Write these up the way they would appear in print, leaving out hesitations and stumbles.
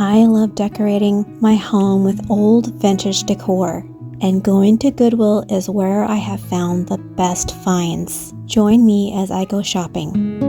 I love decorating my home with old vintage decor, and going to Goodwill is where I have found the best finds. Join me as I go shopping.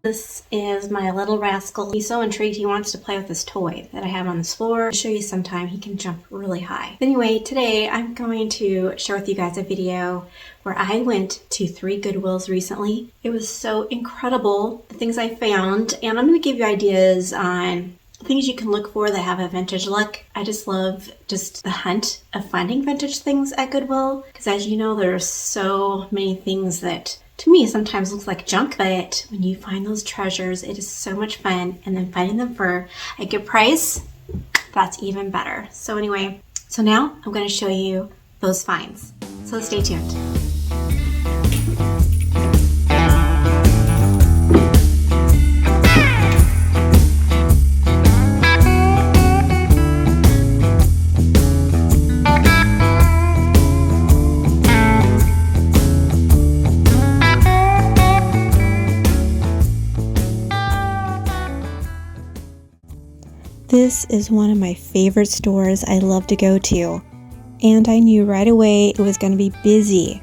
This is my little rascal. He's so intrigued he wants to play with this toy that I have on this floor. I'll show you sometime. He can jump really high. Anyway, today I'm going to share with you guys a video where I went to 3 Goodwills recently. It was so incredible, the things I found, and I'm going to give you ideas on things you can look for that have a vintage look. I just love the hunt of finding vintage things at Goodwill, because as you know, there's so many things that to me sometimes looks like junk, but when you find those treasures, it is so much fun, and then finding them for a good price, that's even better. So anyway, now I'm going to show you those finds. So stay tuned. This is one of my favorite stores I love to go to, and I knew right away it was going to be busy.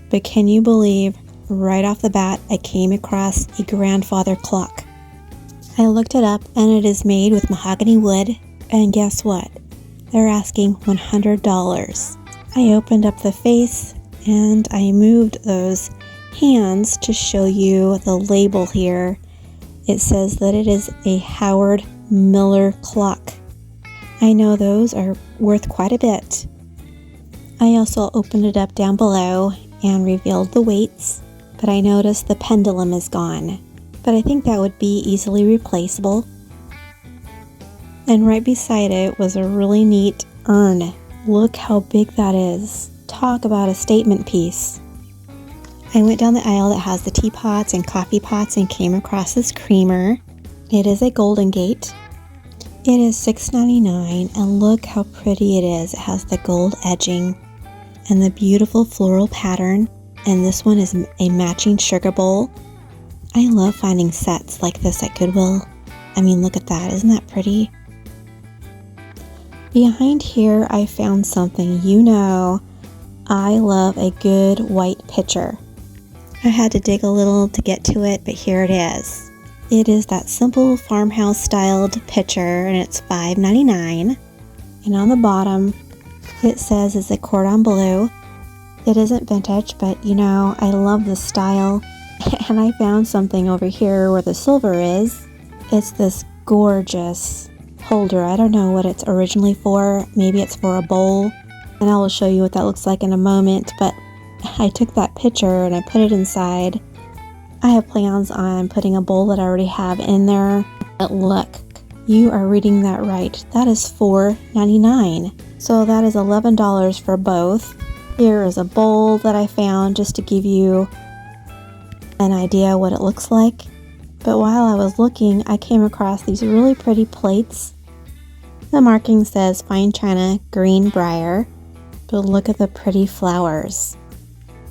But can you believe, right off the bat, I came across a grandfather clock. I looked it up, and it is made with mahogany wood, and guess what? They're asking $100. I opened up the face, and I moved those hands to show you the label here. It says that it is a Howard Miller clock. I know those are worth quite a bit. I also opened it up down below and revealed the weights, but I noticed the pendulum is gone. But I think that would be easily replaceable. And right beside it was a really neat urn. Look how big that is. Talk about a statement piece. I went down the aisle that has the teapots and coffee pots and came across this creamer. It is a Golden Gate. It is $6.99, and look how pretty it is. It has the gold edging and the beautiful floral pattern, and this one is a matching sugar bowl. I love finding sets like this at Goodwill. I mean, look at that. Isn't that pretty? Behind here, I found something. You know, I love a good white pitcher. I had to dig a little to get to it, but here it is. It is that simple farmhouse styled pitcher, and it's $5.99. And on the bottom, it says it's a cordon bleu. It isn't vintage, but you know, I love the style. And I found something over here where the silver is. It's this gorgeous holder. I don't know what it's originally for. Maybe it's for a bowl. And I will show you what that looks like in a moment. But I took that pitcher and I put it inside. I have plans on putting a bowl that I already have in there. But look, you are reading that right. That is $4.99. So that is $11 for both. Here is a bowl that I found just to give you an idea what it looks like. But while I was looking, I came across these really pretty plates. The marking says fine china green briar, but look at the pretty flowers.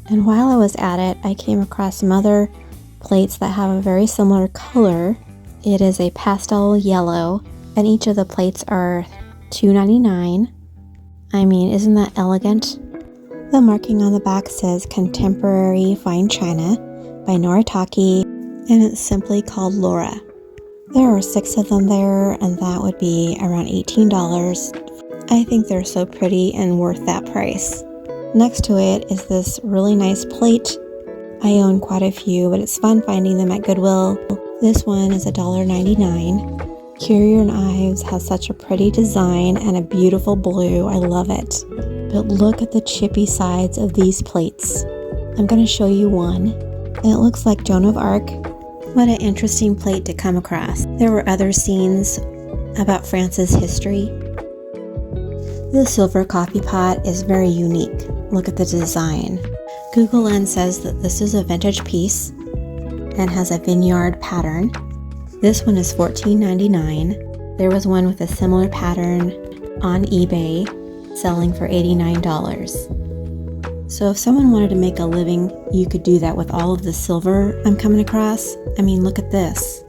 And while I was at it, I came across some other plates that have a very similar color. It is a pastel yellow, and each of the plates are $2.99. I mean, isn't that elegant? The marking on the back says Contemporary Fine China by Noritake, and it's simply called Laura. There are 6 of them there, and that would be around $18. I think they're so pretty and worth that price. Next to it is this really nice plate. I own quite a few, but it's fun finding them at Goodwill. This one is $1.99. Curio and Ives has such a pretty design and a beautiful blue. I love it. But look at the chippy sides of these plates. I'm going to show you one. It looks like Joan of Arc. What an interesting plate to come across. There were other scenes about France's history. The silver coffee pot is very unique. Look at the design. Google Lens says that this is a vintage piece and has a vineyard pattern. This one is $14.99. There was one with a similar pattern on eBay selling for $89. So if someone wanted to make a living, you could do that with all of the silver I'm coming across. I mean, look at this.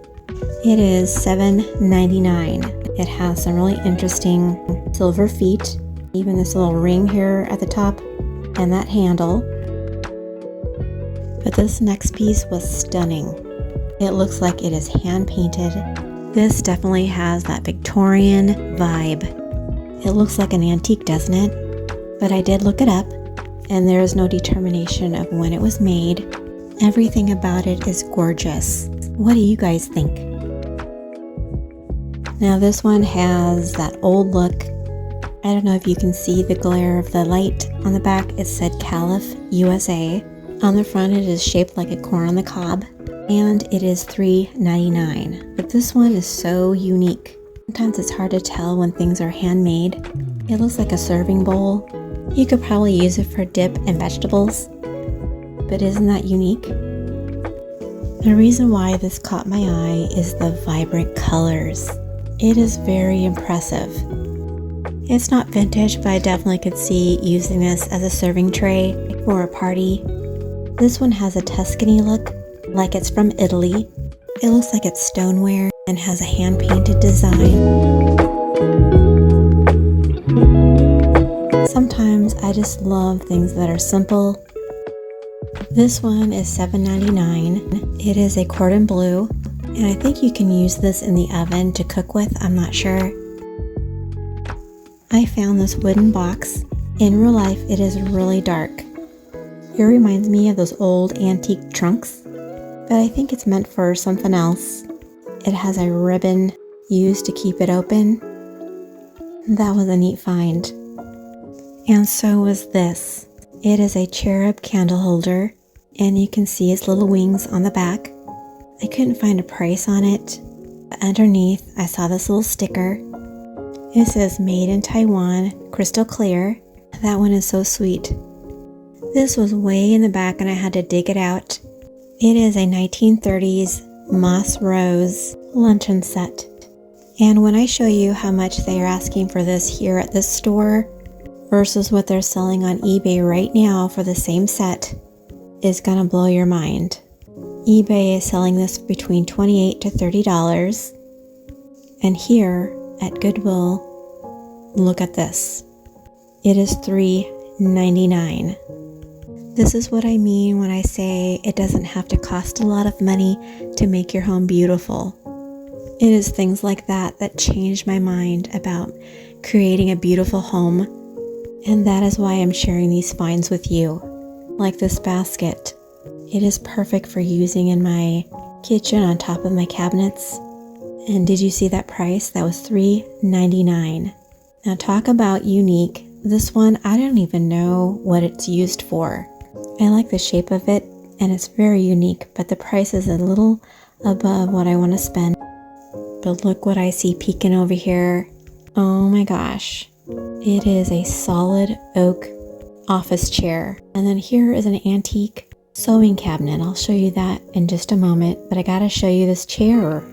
It is $7.99. It has some really interesting silver feet, even this little ring here at the top, and that handle. But this next piece was stunning. It looks like it is hand painted. This definitely has that Victorian vibe. It looks like an antique, doesn't it? But I did look it up, and there is no determination of when it was made. Everything about it is gorgeous. What do you guys think? Now this one has that old look. I don't know if you can see the glare of the light. On the back it said Calif, USA. On the front it is shaped like a corn on the cob, and it is $3.99. But this one is so unique. Sometimes it's hard to tell when things are handmade. It looks like a serving bowl. You could probably use it for dip and vegetables, but isn't that unique? The reason why this caught my eye is the vibrant colors. It is very impressive. It's not vintage, but I definitely could see using this as a serving tray for a party. This one has a Tuscany look, like it's from Italy. It looks like it's stoneware and has a hand-painted design. Sometimes I just love things that are simple. This one is $7.99. It is a cordon bleu, and I think you can use this in the oven to cook with, I'm not sure. I found this wooden box. In real life, it is really dark. It reminds me of those old antique trunks, but I think it's meant for something else. It has a ribbon used to keep it open. That was a neat find. And so was this. It is a cherub candle holder, and you can see its little wings on the back. I couldn't find a price on it, but underneath I saw this little sticker. It says made in Taiwan, crystal clear. That one is so sweet. This was way in the back and I had to dig it out. It is a 1930s moss rose luncheon set. And when I show you how much they are asking for this here at this store versus what they're selling on eBay right now for the same set, is gonna blow your mind. eBay is selling this between $28 to $30. And here at Goodwill, look at this. It is $3.99. This is what I mean when I say it doesn't have to cost a lot of money to make your home beautiful. It is things like that that changed my mind about creating a beautiful home, and that is why I'm sharing these finds with you. Like this basket. It is perfect for using in my kitchen on top of my cabinets. And did you see that price? That was $3.99. Now talk about unique. This one, I don't even know what it's used for. I like the shape of it and it's very unique, but the price is a little above what I want to spend. But look what I see peeking over here. Oh my gosh. It is a solid oak office chair. And then here is an antique sewing cabinet. I'll show you that in just a moment, but I gotta show you this chair.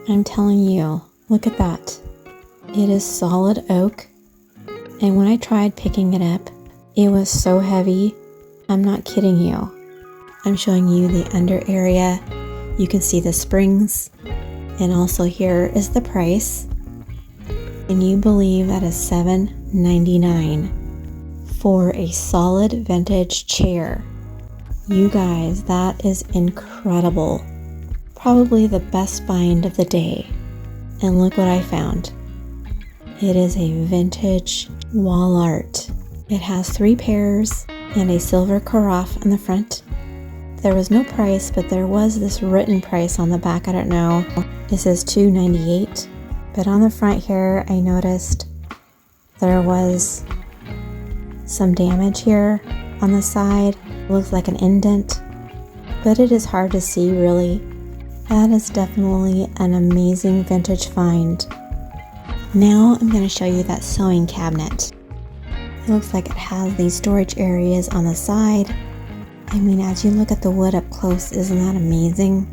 I'm telling you, look at that. It is solid oak. And when I tried picking it up, it was so heavy. I'm not kidding you. I'm showing you the under area. You can see the springs. And also here is the price. Can you believe that is $7.99 for a solid vintage chair? You guys, that is incredible. Probably the best find of the day. And look what I found. It is a vintage wall art. It has 3 pairs and a silver carafe on the front. There was no price, but there was this written price on the back. I don't know. It says $2.98. But on the front here, I noticed there was some damage here on the side. It looks like an indent, but it is hard to see really. That is definitely an amazing vintage find. Now I'm going to show you that sewing cabinet. It looks like it has these storage areas on the side. I mean, as you look at the wood up close, isn't that amazing?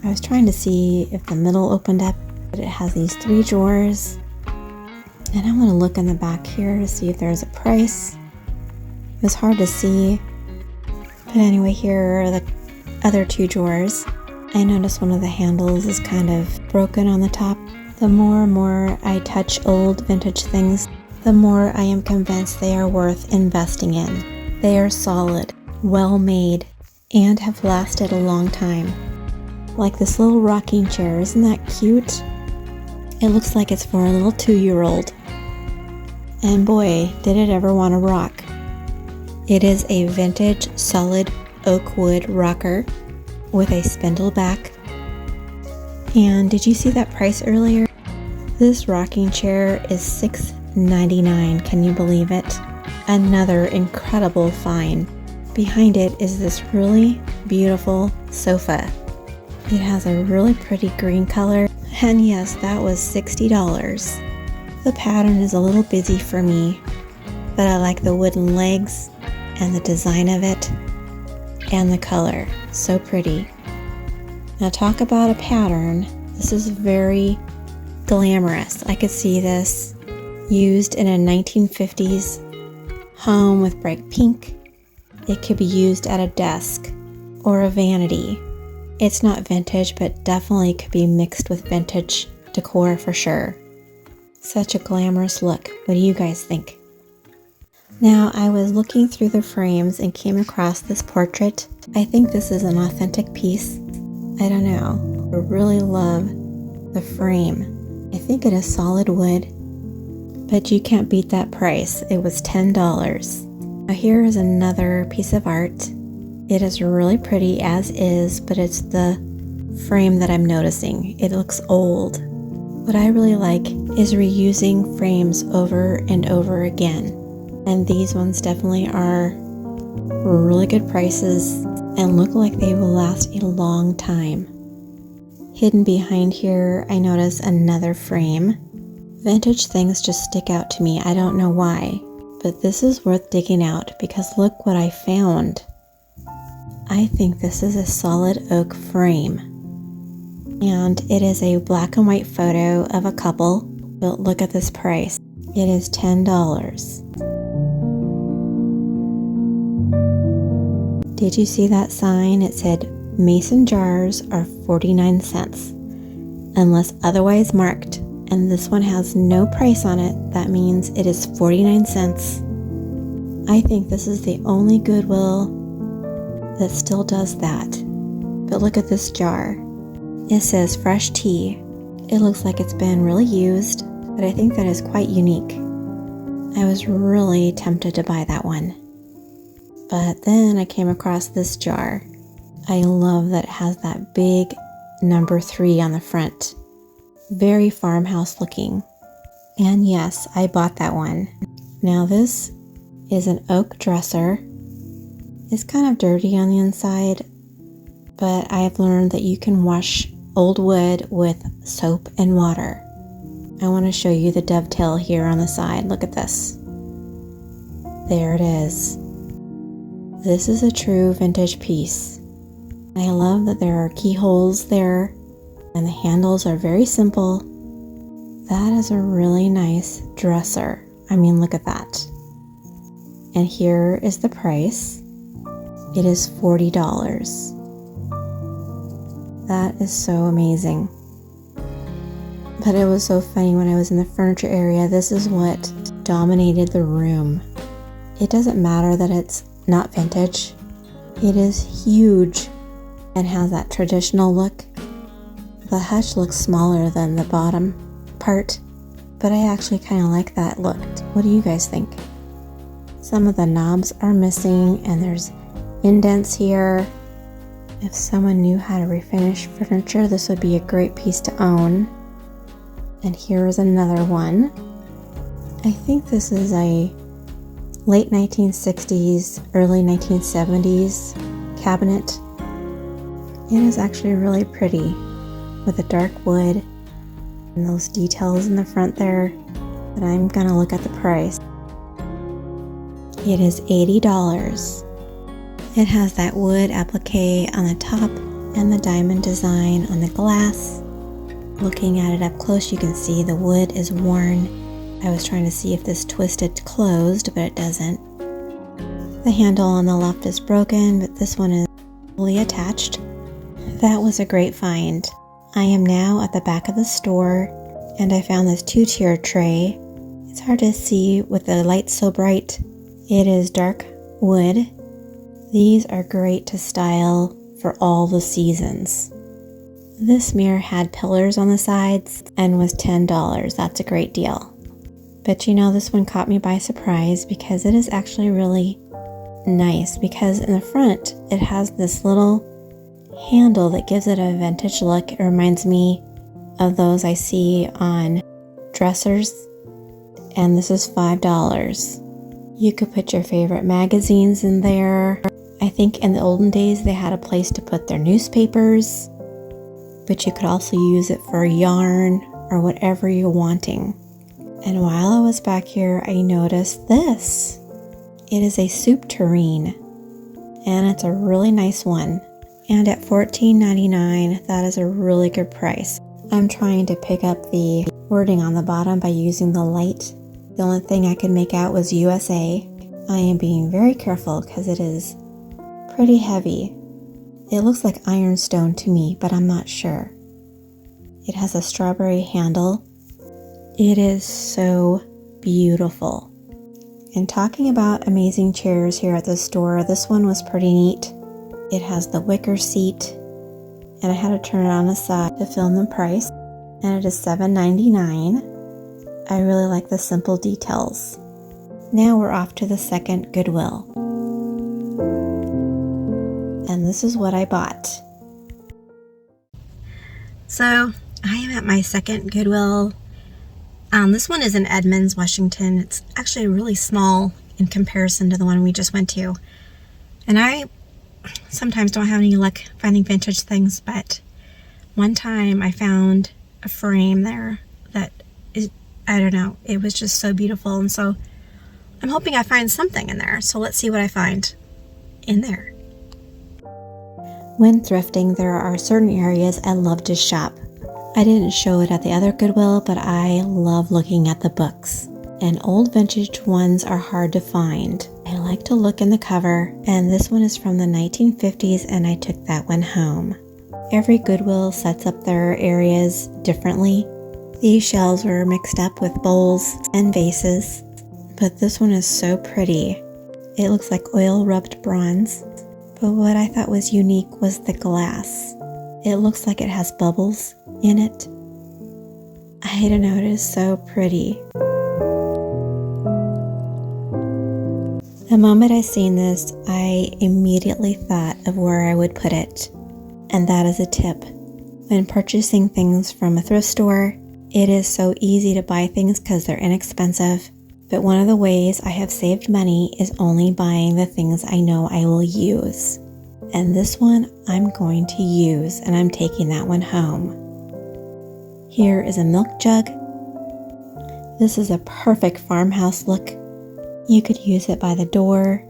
I was trying to see if the middle opened up, but it has these 3 drawers. And I'm going to look in the back here to see if there's a price. It was hard to see. But anyway, here are the other two drawers. I noticed one of the handles is kind of broken on the top. The more and more I touch old vintage things, the more I am convinced they are worth investing in. They are solid, well made, and have lasted a long time. Like this little rocking chair, isn't that cute? It looks like it's for a little 2-year-old. And boy, did it ever want to rock. It is a vintage solid oak wood rocker with a spindle back. And did you see that price earlier? This rocking chair is $6.99. Can you believe it? Another incredible find. Behind it is this really beautiful sofa. It has a really pretty green color. And yes, that was $60. The pattern is a little busy for me, but I like the wooden legs and the design of it and the color. So pretty. Now talk about a pattern. This is very glamorous. I could see this used in a 1950s home with bright pink. It could be used at a desk or a vanity. It's not vintage, but definitely could be mixed with vintage decor for sure. Such a glamorous look. What do you guys think? Now, I was looking through the frames and came across this portrait. I think this is an authentic piece. I don't know. I really love the frame. I think it is solid wood, but you can't beat that price. It was $10. Now here is another piece of art. It is really pretty as is, but it's the frame that I'm noticing. It looks old. What I really like is reusing frames over and over again. And these ones definitely are really good prices and look like they will last a long time. Hidden behind here, I notice another frame. Vintage things just stick out to me. I don't know why, but this is worth digging out because look what I found. I think this is a solid oak frame. And it is a black and white photo of a couple, but look at this price. It is $10. Did you see that sign? It said mason jars are 49 cents, unless otherwise marked. And this one has no price on it. That means it is 49 cents. I think this is the only Goodwill that still does that. But look at this jar. It says fresh tea. It looks like it's been really used, but I think that is quite unique. I was really tempted to buy that one. But then I came across this jar. I love that it has that big number 3 on the front. Very farmhouse looking. And yes, I bought that one. Now this is an oak dresser. It's kind of dirty on the inside, but I've learned that you can wash old wood with soap and water. I want to show you the dovetail here on the side. Look at this. There it is. This is a true vintage piece. I love that there are keyholes there and the handles are very simple. That is a really nice dresser. I mean, look at that. And here is the price. It is $40. That is so amazing. But it was so funny when I was in the furniture area. This is what dominated the room. It doesn't matter that it's not vintage. It is huge and has that traditional look. The hutch looks smaller than the bottom part, but I actually kind of like that look. What do you guys think? Some of the knobs are missing and there's indents here. If someone knew how to refinish furniture, this would be a great piece to own. And here is another one. I think this is a late 1960s, early 1970s cabinet. It is actually really pretty with a dark wood and those details in the front there. But I'm gonna look at the price. It is $80. It has that wood applique on the top and the diamond design on the glass. Looking at it up close, you can see the wood is worn. I was trying to see if this twisted closed, but it doesn't. The handle on the left is broken, but this one is fully attached. That was a great find. I am now at the back of the store, and I found this 2-tier tray. It's hard to see with the light so bright. It is dark wood. These are great to style for all the seasons. This mirror had pillars on the sides and was $10. That's a great deal. But you know, this one caught me by surprise because it is actually really nice, because in the front it has this little handle that gives it a vintage look. It reminds me of those I see on dressers, and this is $5. You could put your favorite magazines in there. I think in the olden days they had a place to put their newspapers, but you could also use it for yarn or whatever you're wanting. And while I was back here, I noticed this. It is a soup tureen, and it's a really nice one. And at $14.99, that is a really good price. I'm trying to pick up the wording on the bottom by using the light. The only thing I could make out was USA. I am being very careful because it is pretty heavy. It looks like ironstone to me, but I'm not sure. It has a strawberry handle. It is so beautiful. And talking about amazing chairs here at the store, this one was pretty neat. It has the wicker seat, and I had to turn it on the side to film the price, and it is $7.99. I really like the simple details. Now we're off to the second Goodwill. And this is what I bought. So I am at my second Goodwill. This one is in Edmonds, Washington. It's actually really small in comparison to the one we just went to. And I sometimes don't have any luck finding vintage things, but one time I found a frame there that is, I don't know, it was just so beautiful. And so I'm hoping I find something in there. So let's see what I find in there. When thrifting, there are certain areas I love to shop. I didn't show it at the other Goodwill, but I love looking at the books. And old vintage ones are hard to find. I like to look in the cover, and this one is from the 1950s, and I took that one home. Every Goodwill sets up their areas differently. These shelves were mixed up with bowls and vases, but this one is so pretty. It looks like oil-rubbed bronze, but what I thought was unique was the glass. It looks like it has bubbles in it. I don't know, it is so pretty. The moment I seen this, I immediately thought of where I would put it. And that is a tip. When purchasing things from a thrift store, it is so easy to buy things because they're inexpensive. But one of the ways I have saved money is only buying the things I know I will use. And this one I'm going to use, and I'm taking that one home. Here is a milk jug. This is a perfect farmhouse look. You could use it by the door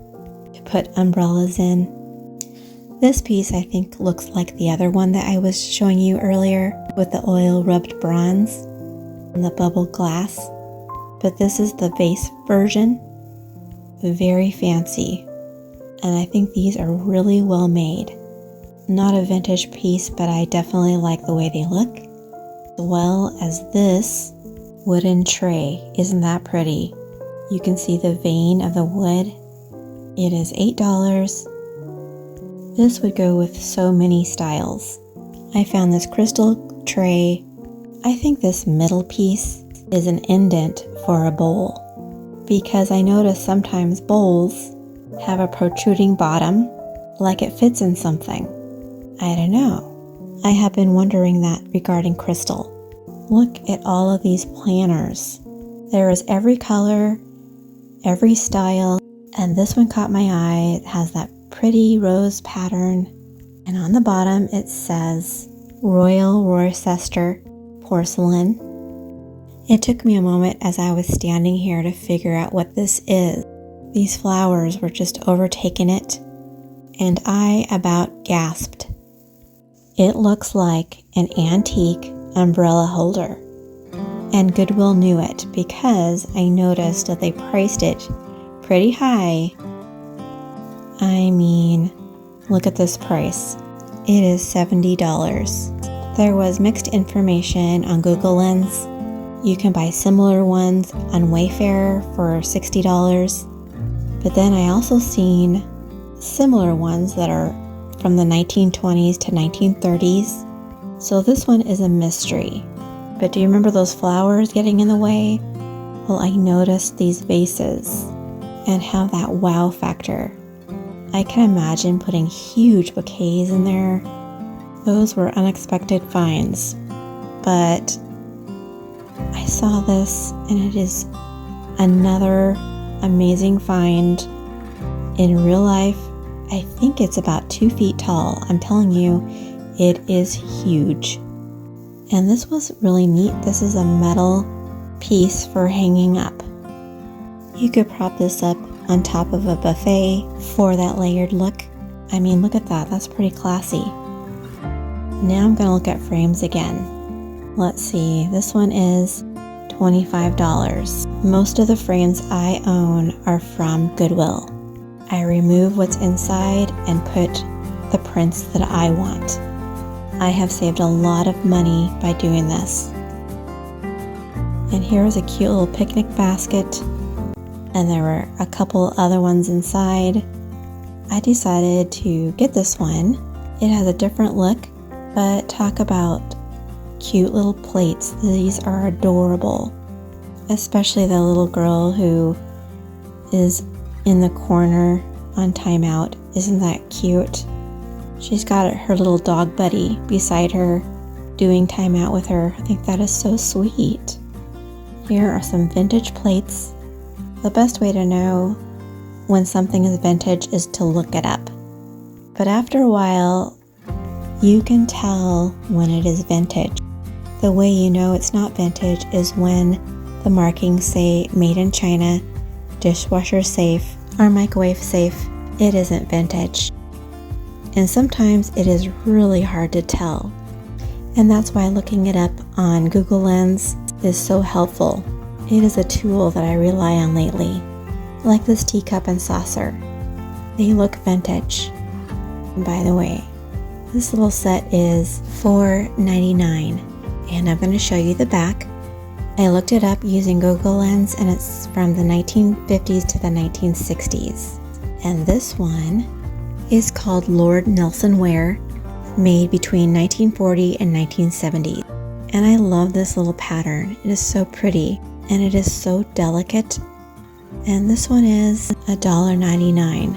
to put umbrellas in. This piece I think looks like the other one that I was showing you earlier with the oil rubbed bronze and the bubble glass. But this is the vase version. Very fancy. And I think these are really well made. Not a vintage piece, but I definitely like the way they look. As well as this wooden tray. Isn't that pretty? You can see the vein of the wood. It is $8. This would go with so many styles. I found this crystal tray. I think this middle piece is an indent for a bowl, because I notice sometimes bowls have a protruding bottom, like it fits in something. I don't know. I have been wondering that regarding crystal. Look at all of these planners. There is every color, every style, and this one caught my eye. It has that pretty rose pattern, and on the bottom it says Royal Worcester Porcelain. It took me a moment as I was standing here to figure out what this is. These flowers were just overtaking it, and I about gasped. It looks like an antique umbrella holder, and Goodwill knew it because I noticed that they priced it pretty high I mean, look at this price. It is $70. There was mixed information on Google Lens. You can buy similar ones on Wayfair for $60. But then I also seen similar ones that are from the 1920s to 1930s. So this one is a mystery. But do you remember those flowers getting in the way? Well, I noticed these vases and have that wow factor. I can imagine putting huge bouquets in there. Those were unexpected finds. But I saw this and it is another amazing find. In real life, I think it's about 2 feet tall. I'm telling you, it is huge. And this was really neat. This is a metal piece for hanging up. You could prop this up on top of a buffet for that layered look. I mean, look at that. That's pretty classy. Now I'm going to look at frames again. Let's see. This one is $25. Most of the frames I own are from Goodwill. I remove what's inside and put the prints that I want. I have saved a lot of money by doing this. And here is a cute little picnic basket. And there were a couple other ones inside. I decided to get this one. It has a different look, but talk about cute little plates. These are adorable. Especially the little girl who is in the corner on timeout. Isn't that cute? She's got her little dog buddy beside her doing timeout with her. I think that is so sweet. Here are some vintage plates. The best way to know when something is vintage is to look it up. But after a while, you can tell when it is vintage. The way you know it's not vintage is when the markings say made in China, dishwasher safe, or microwave safe. It isn't vintage. And sometimes it is really hard to tell. And that's why looking it up on Google Lens is so helpful. It is a tool that I rely on lately. Like this teacup and saucer. They look vintage. And by the way, this little set is $4.99. And I'm going to show you the back. I looked it up using Google Lens and it's from the 1950s to the 1960s. And this one is called Lord Nelson Ware, made between 1940 and 1970. And I love this little pattern. It is so pretty and it is so delicate. And this one is $1.99.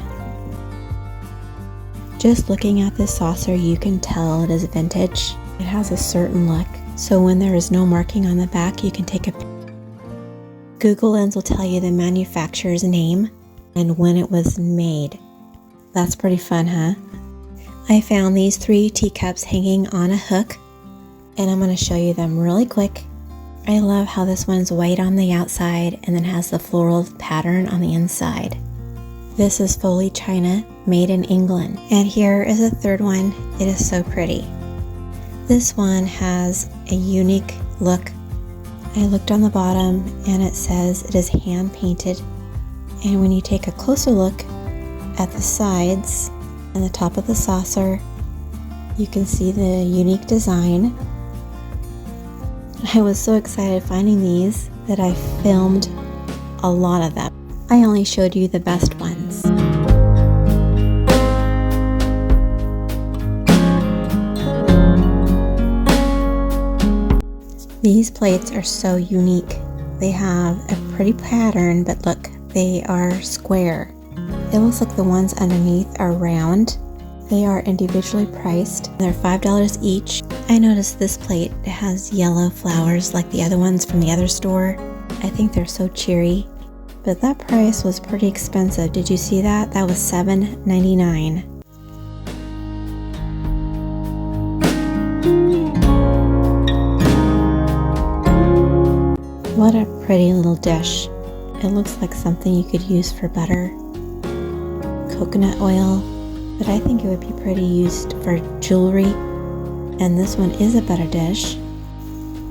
Just looking at this saucer, you can tell it is vintage. It has a certain look. So when there is no marking on the back, you can take a picture. Google Lens will tell you the manufacturer's name and when it was made. That's pretty fun, huh? I found these 3 teacups hanging on a hook, and I'm going to show you them really quick. I love how this one's white on the outside and then has the floral pattern on the inside. This is Foley China, made in England. And here is a third one. It is so pretty. This one has a unique look. I looked on the bottom and it says it is hand painted. And when you take a closer look at the sides and the top of the saucer, you can see the unique design. I was so excited finding these that I filmed a lot of them. I only showed you the best ones. These plates are so unique. They have a pretty pattern, but look, they are square. It looks like the ones underneath are round. They are individually priced. They're $5 each. I noticed this plate has yellow flowers like the other ones from the other store. I think they're so cheery. But that price was pretty expensive. Did you see that? That was $7.99. What a pretty little dish. It looks like something you could use for butter, coconut oil, but I think it would be pretty used for jewelry. And this one is a butter dish.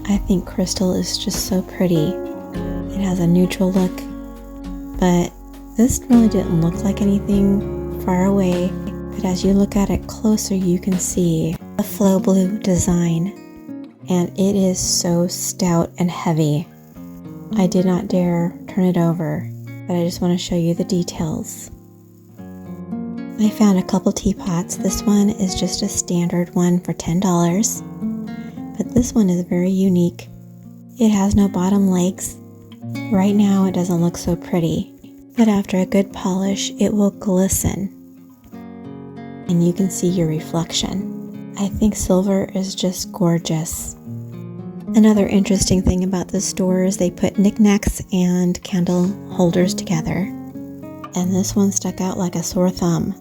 I think crystal is just so pretty. It has a neutral look, but this really didn't look like anything far away, but as you look at it closer, you can see the flow blue design, and it is so stout and heavy. I did not dare turn it over, but I just want to show you the details. I found a couple teapots. This one is just a standard one for $10, but this one is very unique. It has no bottom legs. Right now it doesn't look so pretty, but after a good polish it will glisten and you can see your reflection. I think silver is just gorgeous. Another interesting thing about this store is they put knickknacks and candle holders together, and this one stuck out like a sore thumb.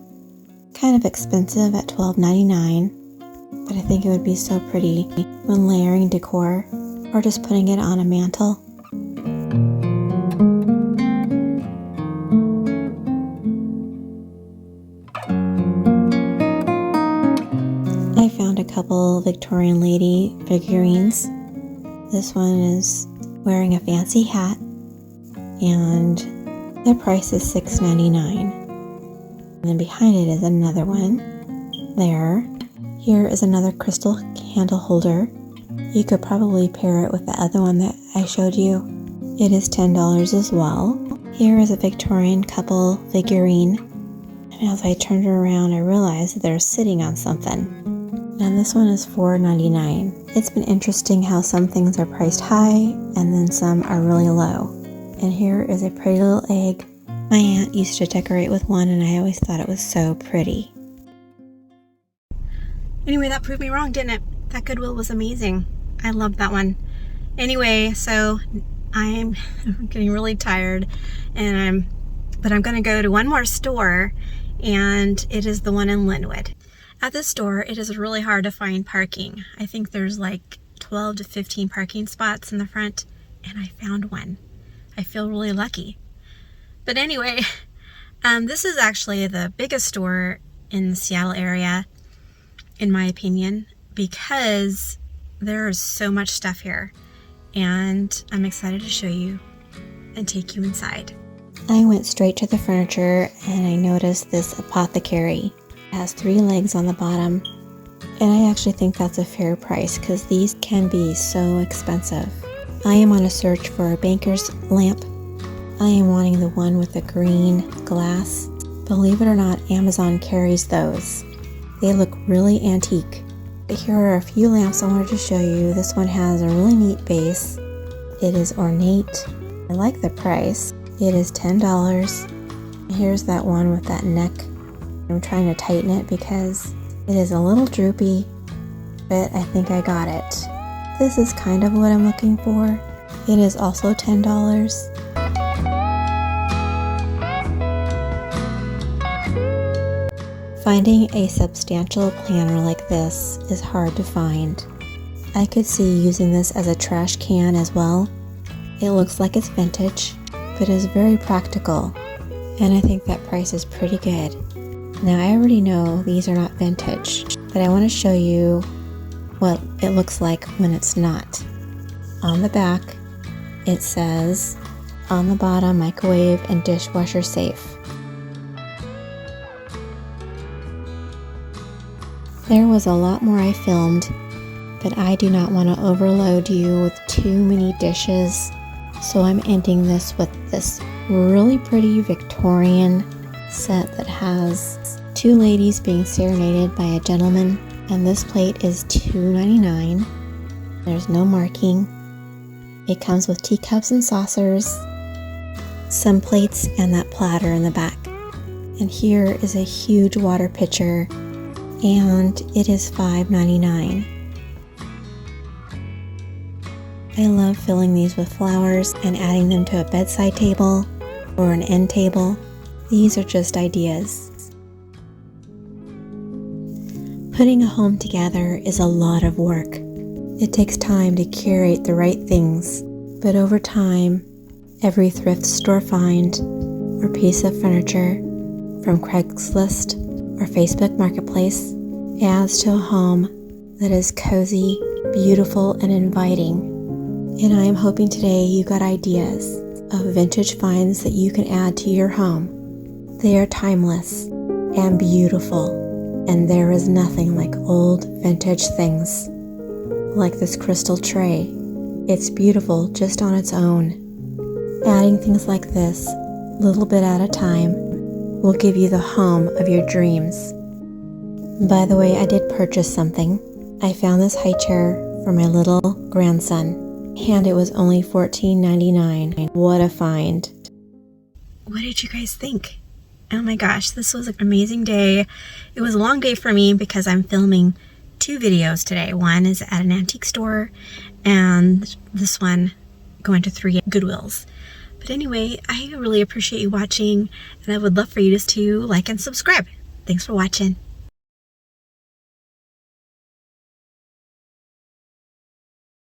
Kind of expensive at $12.99, but I think it would be so pretty when layering decor or just putting it on a mantle. I found a couple Victorian lady figurines. This one is wearing a fancy hat, and the price is $6.99. And then behind it is another one. There. Here is another crystal candle holder. You could probably pair it with the other one that I showed you. It is $10 as well. Here is a Victorian couple figurine. And as I turned it around, I realized that they're sitting on something. And this one is $4.99. It's been interesting how some things are priced high and then some are really low. And here is a pretty little egg. My aunt used to decorate with one and I always thought it was so pretty. Anyway, that proved me wrong, didn't it? That Goodwill was amazing. I loved that one. Anyway, so I'm getting really tired, but I'm going to go to one more store, and it is the one in Linwood. At this store, it is really hard to find parking. I think there's like 12 to 15 parking spots in the front, and I found one. I feel really lucky. But anyway, this is actually the biggest store in the Seattle area, in my opinion, because there's so much stuff here, and I'm excited to show you and take you inside. I went straight to the furniture and I noticed this apothecary. It has 3 legs on the bottom, and I actually think that's a fair price because these can be so expensive. I am on a search for a banker's lamp. I am wanting the one with the green glass. Believe it or not, Amazon carries those. They look really antique. But here are a few lamps I wanted to show you. This one has a really neat base. It is ornate. I like the price. It is $10. Here's that one with that neck. I'm trying to tighten it because it is a little droopy, but I think I got it. This is kind of what I'm looking for. It is also $10. Finding a substantial planner like this is hard to find. I could see using this as a trash can as well. It looks like it's vintage, but is very practical, and I think that price is pretty good. Now I already know these are not vintage, but I want to show you what it looks like when it's not. On the back, it says, on the bottom, microwave and dishwasher safe. There was a lot more I filmed, but I do not want to overload you with too many dishes, so I'm ending this with this really pretty Victorian set that has 2 ladies being serenaded by a gentleman, and this plate is $2.99. There's no marking. It comes with teacups and saucers, some plates, and that platter in the back. And here is a huge water pitcher, and it is $5.99. I love filling these with flowers and adding them to a bedside table or an end table. These are just ideas. Putting a home together is a lot of work. It takes time to curate the right things, but over time, every thrift store find or piece of furniture from Craigslist or Facebook Marketplace adds to a home that is cozy, beautiful, and inviting. And I am hoping today you got ideas of vintage finds that you can add to your home. They are timeless. and beautiful. And there is nothing like old vintage things, like this crystal tray. It's beautiful just on its own. Adding things like this, little bit at a time, will give you the home of your dreams. By the way, I did purchase something. I found this high chair for my little grandson, and it was only $14.99. What a find. What did you guys think? Oh my gosh, this was an amazing day. It was a long day for me because I'm filming 2 videos today. One is at an antique store, and this one going to 3 Goodwills. But anyway, I really appreciate you watching, and I would love for you just to like and subscribe. Thanks for watching.